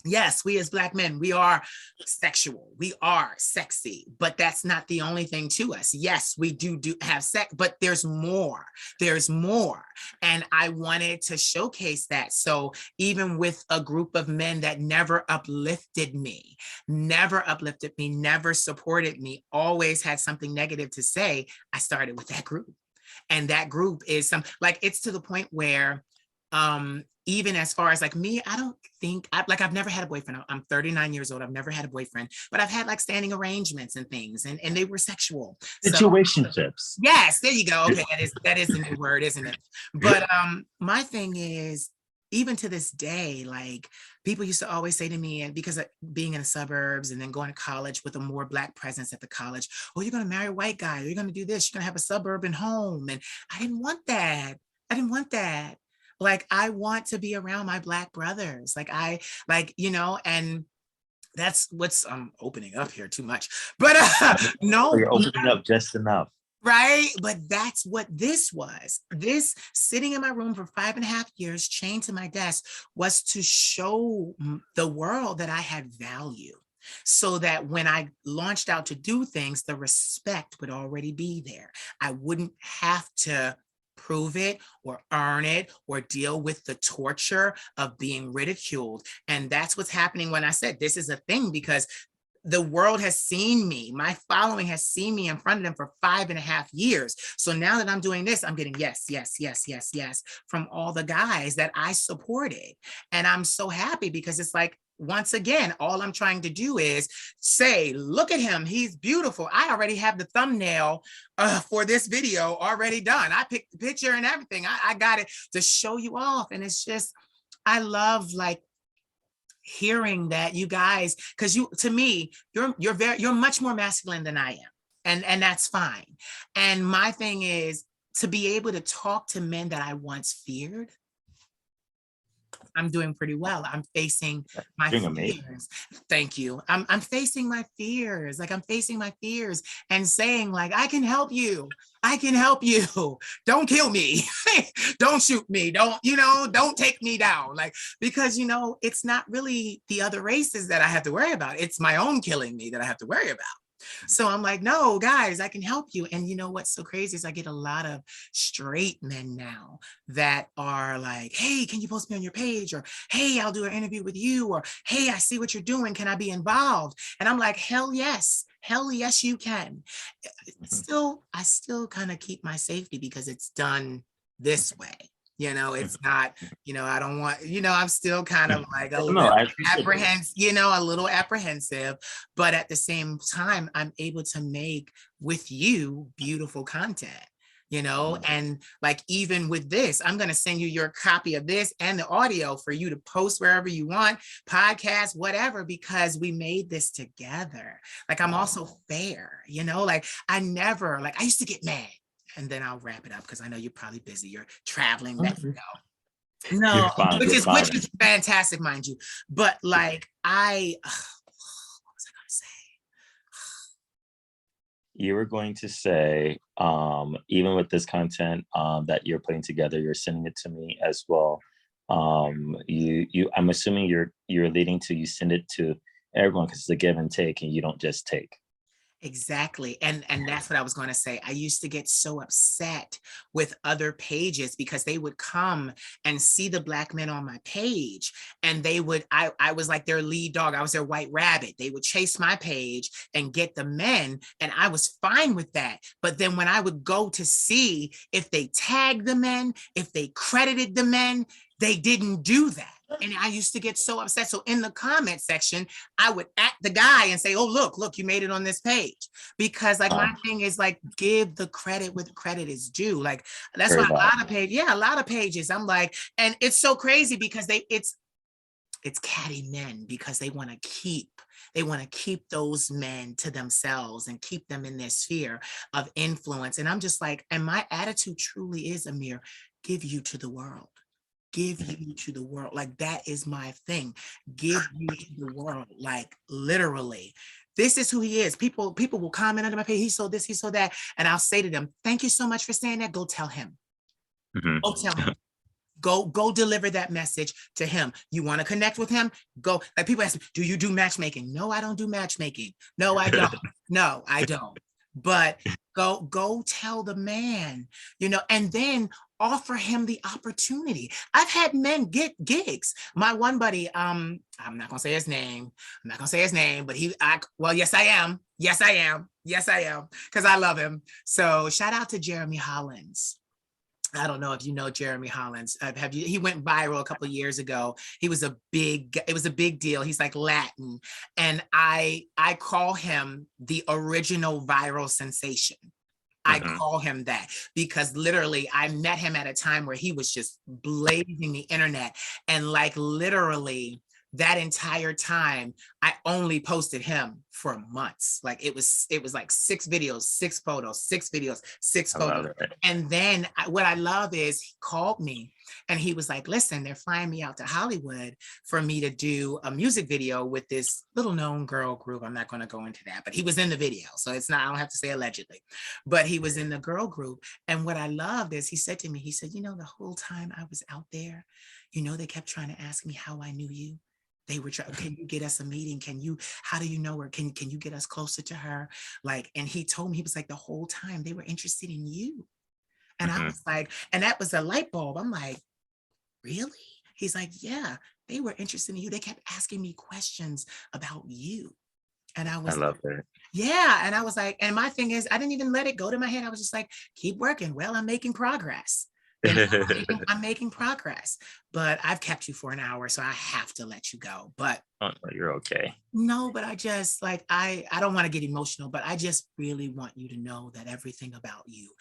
Yes, we as Black men, we are sexual, we are sexy, but that's not the only thing to us. Yes, we do have sex, but there's more. And I wanted to showcase that. So even with a group of men that never uplifted me, never supported me, always had something negative to say, I started with that group. And that group is it's to the point where even as far as like me, I don't think I've never had a boyfriend. I'm 39 years old. I've never had a boyfriend, but I've had like standing arrangements and things, and they were sexual. Situationships. Yes, there you go. Okay, that is a new word, isn't it? But my thing is, even to this day, like people used to always say to me, and because of being in the suburbs and then going to college with a more Black presence at the college, oh, you're going to marry a white guy, or you're going to do this, you're going to have a suburban home. And I didn't want that. Like, I want to be around my Black brothers. And that's what's, I'm opening up here too much, but no. You're opening up just enough. Right. But that's what this was. This sitting in my room for 5.5 years, chained to my desk, was to show the world that I had value, so that when I launched out to do things, the respect would already be there. I wouldn't have to prove it or earn it or deal with the torture of being ridiculed. And that's what's happening when I said this is a thing, because the world has seen me. My following has seen me in front of them for 5.5 years. So now that I'm doing this, I'm getting yes from all the guys that I supported. And I'm so happy, because it's like, once again, all I'm trying to do is say, look at him, he's beautiful. I already have the thumbnail for this video already done. I picked the picture and everything. I got it to show you off. And it's just, I love like hearing that you guys, because to me, you're much more masculine than I am. And that's fine. And my thing is to be able to talk to men that I once feared. I'm doing pretty well. I'm facing my Doing amazing. fears. Thank you. I'm facing my fears. Like I'm facing my fears and saying like, I can help you. I can help you. Don't kill me. Don't shoot me. Don't take me down. Like, because, it's not really the other races that I have to worry about. It's my own killing me that I have to worry about. So I'm like, no, guys, I can help you. And you know what's so crazy is I get a lot of straight men now that are like, hey, can you post me on your page? Or, hey, I'll do an interview with you. Or, hey, I see what you're doing. Can I be involved? And I'm like, hell yes. Hell yes, you can. I still kind of keep my safety because it's done this way. It's not, I don't want, I'm still kind of like a No, little I appreciate it. apprehensive, a little apprehensive, but at the same time, I'm able to make with you beautiful content. And like, even with this, I'm going to send you your copy of this and the audio for you to post wherever you want, podcast, whatever, because we made this together. Like, I'm also fair, like I used to get mad. And then I'll wrap it up because I know you're probably busy. You're traveling. No, You're fine. which You're fine. is fantastic, mind you. But like what was I going to say? You were going to say, even with this content that you're putting together, you're sending it to me as well. I'm assuming you're leading to you send it to everyone because it's a give and take, and you don't just take. Exactly. And that's what I was going to say. I used to get so upset with other pages because they would come and see the Black men on my page and I was like their lead dog. I was their white rabbit. They would chase my page and get the men. And I was fine with that. But then when I would go to see if they tagged the men, if they credited the men, they didn't do that. And I used to get so upset. So in the comment section, I would at the guy and say, oh, look, you made it on this page. Because like my thing is like, give the credit where the credit is due. Like that's why a lot of pages, I'm like, and it's so crazy because it's catty men because they want to keep those men to themselves and keep them in their sphere of influence. And I'm just like, and my attitude truly is, Amir, give you to the world. Give you to the world. Like that is my thing. Give you to the world. Like literally. This is who he is. People will comment under my page. He saw this, he saw that. And I'll say to them, thank you so much for saying that. Go tell him. Mm-hmm. Go tell him. Go deliver that message to him. You want to connect with him? Go. Like people ask me, do you do matchmaking? No, I don't do matchmaking. No, I don't. No, I don't. But go tell the man, and then offer him the opportunity. I've had men get gigs. My one buddy, I'm not gonna say his name. But yes, I am. Yes, I am. Because I love him. So shout out to Jeremy Hollands. I don't know if you know Jeremy Hollands. He went viral a couple of years ago. It was a big deal. He's like Latin. And I call him the original viral sensation. I call him that because literally I met him at a time where he was just blazing the internet. And like literally that entire time, I only posted him for months. Like it was like 6 videos, 6 photos, 6 videos, 6 photos. And then what I love is he called me and he was like, listen, they're flying me out to Hollywood for me to do a music video with this little known girl group. I'm not going to go into that, but he was in the video. So it's not, I don't have to say allegedly, but he was in the girl group. And what I loved is he said to me, he said, the whole time I was out there, they kept trying to ask me how I knew you. They were trying, can you get us a meeting? How do you know her? Can you get us closer to her? Like, and he told me, he was like, the whole time they were interested in you. And I was like, and that was a light bulb. I'm like, really? He's like, yeah, they were interested in you. They kept asking me questions about you. And I love that. Yeah. And I was like, and my thing is, I didn't even let it go to my head. I was just like, keep working. Well, I'm making progress. I'm making progress, but I've kept you for an hour, so I have to let you go. But you're okay. No, but I just like, I don't want to get emotional, but I just really want you to know that everything about you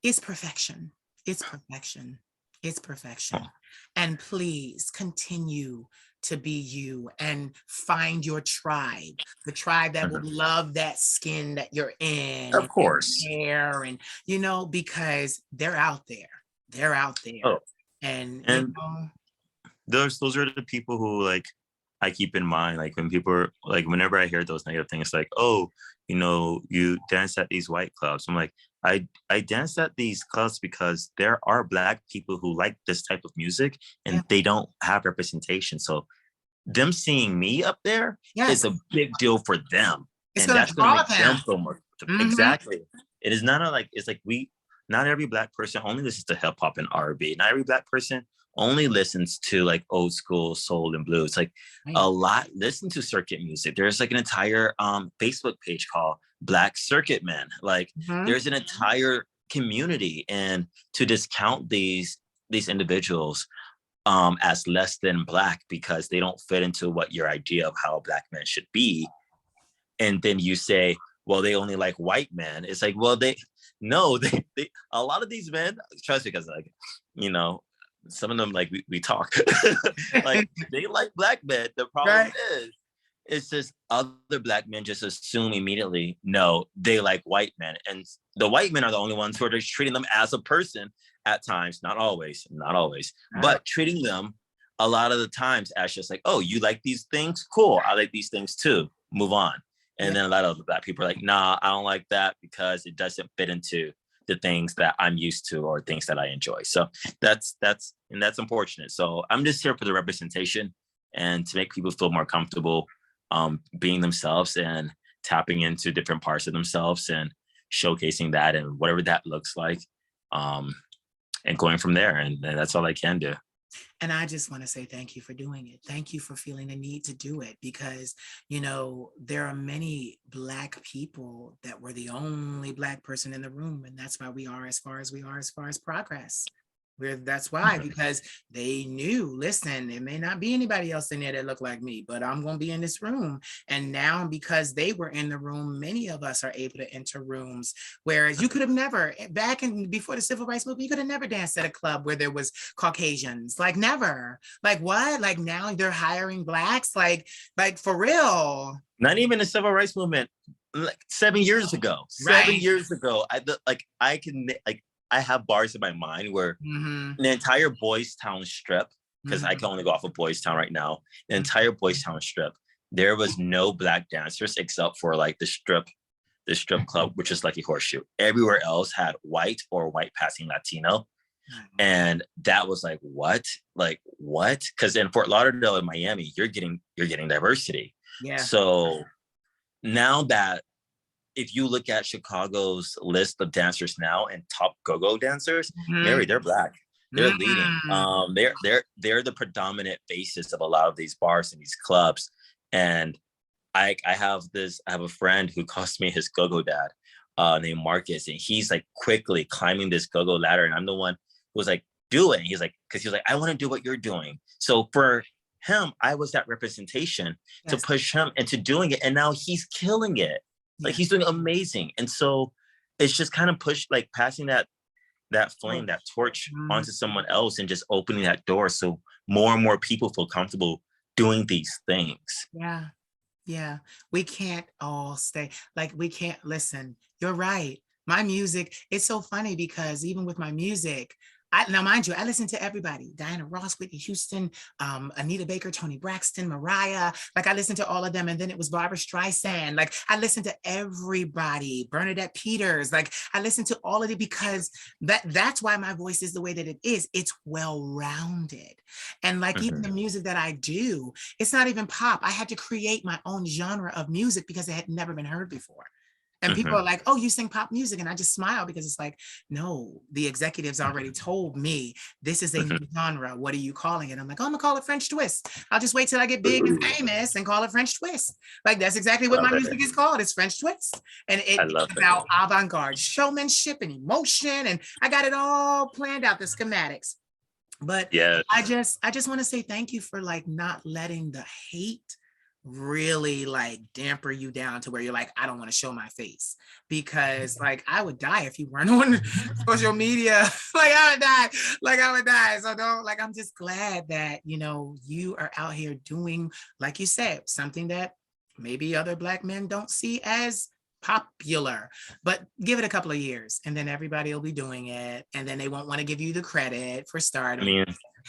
is perfection. It's perfection. It's perfection. And please continue to be you and find your tribe, the tribe that will love that skin that you're in Of and your course. hair and, because they're out there. They're out Oh, there. And, and those are the people who like I keep in mind. Like when people are like, whenever I hear those negative things, like, oh, you dance at these white clubs. I'm like, I dance at these clubs because there are Black people who like this type of music yeah, and they don't have representation. So them seeing me up there is yes, a big deal for them. it's And going to that's going to draw make them them. feel more Mhm. exactly. It is not like, it's like not every Black person only listens to hip hop and R&B. Not every Black person only listens to like old school soul and blues. Like Right. a lot listen to circuit music. There's like an entire Facebook page called Black Circuit Men. Like Mhm. there's an entire community, and to discount these individuals as less than Black because they don't fit into what your idea of how a Black man should be, and then you say, well, they only like white men. It's like, well, they a lot of these men, trust me, because like, some of them like we talk like they like Black men. The problem Right. is it's just other Black men just assume immediately, no, they like white men. And the white men are the only ones who are just treating them as a person at times, not always, but treating them a lot of the times as just like, oh, you like these things? Cool. I like these things too. Move on. And Yeah. then a lot of Black people are like, nah, I don't like that because it doesn't fit into the things that I'm used to or things that I enjoy. So that's unfortunate. So I'm just here for the representation and to make people feel more comfortable being themselves and tapping into different parts of themselves and showcasing that and whatever that looks like, and going from there. And that's all I can do. And I just want to say thank you for doing it. Thank you for feeling the need to do it because, there are many Black people that were the only Black person in the room. And that's why we are as far as we are as far as progress. That's why, because they knew, listen, it may not be anybody else in there that look like me, but I'm going to be in this room. And now because they were in the room, many of us are able to enter rooms. Whereas you could have never, before the civil rights movement, you could have never danced at a club where there was Caucasians, like never. Like what? Like now they're hiring Blacks, like for real. Not even the civil rights movement. Like 7 years ago, Right. 7 years ago, I have bars in my mind where the entire Boys Town strip, because I can only go off of Boys Town right now, the entire Boys Town strip, there was no Black dancers except for like the strip club, which is Lucky Horseshoe. Everywhere else had white or white passing Latino. And that was like, what? Like, what? Because in Fort Lauderdale and Miami, you're getting diversity. Yeah. So now that if you look at Chicago's list of dancers now and top go-go dancers, Mary, they're Black. They're leading. They're the predominant faces of a lot of these bars and these clubs. And I have a friend who calls me his go-go dad, named Marcus, and he's like quickly climbing this go-go ladder. And I'm the one who was like, do it. He's like, I want to do what you're doing. So for him, I was that representation to push him into doing it. And now he's killing it. Like he's doing amazing. And so it's just kind of passing that flame, that torch onto someone else and just opening that door so more and more people feel comfortable doing these things. Yeah. Yeah. We can't all stay. Like we can't listen. You're right. My music, it's so funny because even with my music, now mind you, I listen to everybody: Diana Ross, Whitney Houston, Anita Baker, Toni Braxton, Mariah. Like I listened to all of them, and then it was Barbara Streisand. Like I listened to everybody, Bernadette Peters. Like I listened to all of it because that's why my voice is the way that it is. It's well-rounded, and like even the music that I do, it's not even pop. I had to create my own genre of music because it had never been heard before. And people are like, oh, you sing pop music. And I just smile because it's like, no, the executives already told me this is a new genre. What are you calling it? I'm like, oh, I'm gonna call it French twist. I'll just wait till I get big and famous and call it French twist. Like that's exactly what my music is called. It's French twist. And it's about avant-garde showmanship and emotion. And I got it all planned out, the schematics. But I just want to say thank you for like not letting the hate really like damper you down to where you're like, I don't want to show my face, because like I would die if you weren't on social media. Like I would die, like I would die. So don't, like, I'm just glad that, you know, you are out here doing, like you said, something that maybe other Black men don't see as popular, but give it a couple of years and then everybody will be doing it, and then they won't want to give you the credit for I starting. mean,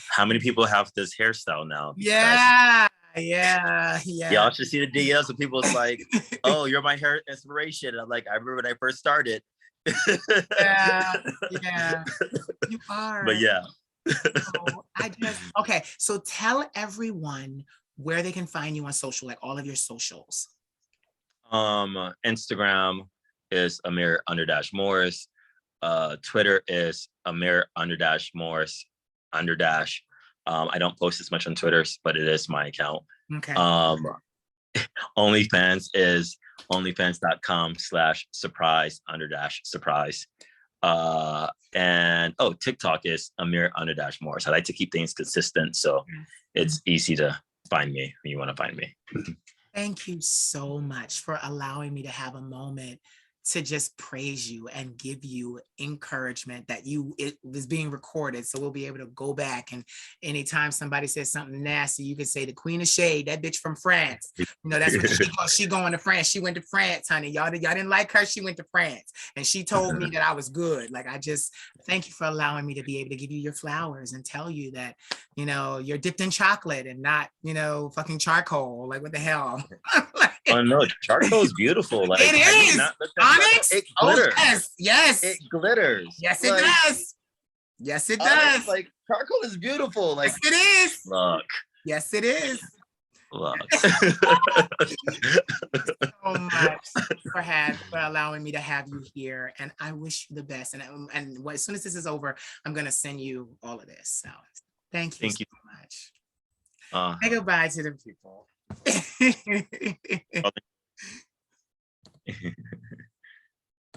how many people have this hairstyle now? Guys, Yeah, yeah, yeah. y'all should see the DMs of people's like, "Oh, you're my hair inspiration." And I'm like, I remember when I first started. Yeah, yeah, you But are. yeah, So I just, okay, so tell everyone where they can find you on social, like all of your socials. Instagram is Amir under dash Morris. Twitter is Amir under dash Morris under dash. I don't post as much on Twitter, but it is my account. Okay. OnlyFans is onlyfans.com/surprise under dash surprise. And TikTok is Amir under dash Morris. I like to keep things consistent, so it's easy to find me when you want to find me. Thank you so much for allowing me to have a moment to just praise you and give you encouragement that it was being recorded. So we'll be able to go back, and anytime somebody says something nasty, you can say the Queen of Shade, that bitch from France. You know, that's what she going to France. She went to France, honey. Y'all didn't like her. She went to France and she told me that I was good. Like, I just thank you for allowing me to be able to give you your flowers and tell you that, you know, you're dipped in chocolate and not, you know, fucking charcoal. Like, what the hell? Oh no, charcoal is beautiful. Like, it is. Onyx? It glitters. Oh, yes, yes. It glitters. Yes, it does. Yes, it does. Like, charcoal is beautiful. Like, yes, it is. Look. Yes, it is. Look. So much for allowing me to have you here, and I wish you the best. And as soon as this is over, I'm gonna send you all of this. So thank you so much. Say goodbye to the people.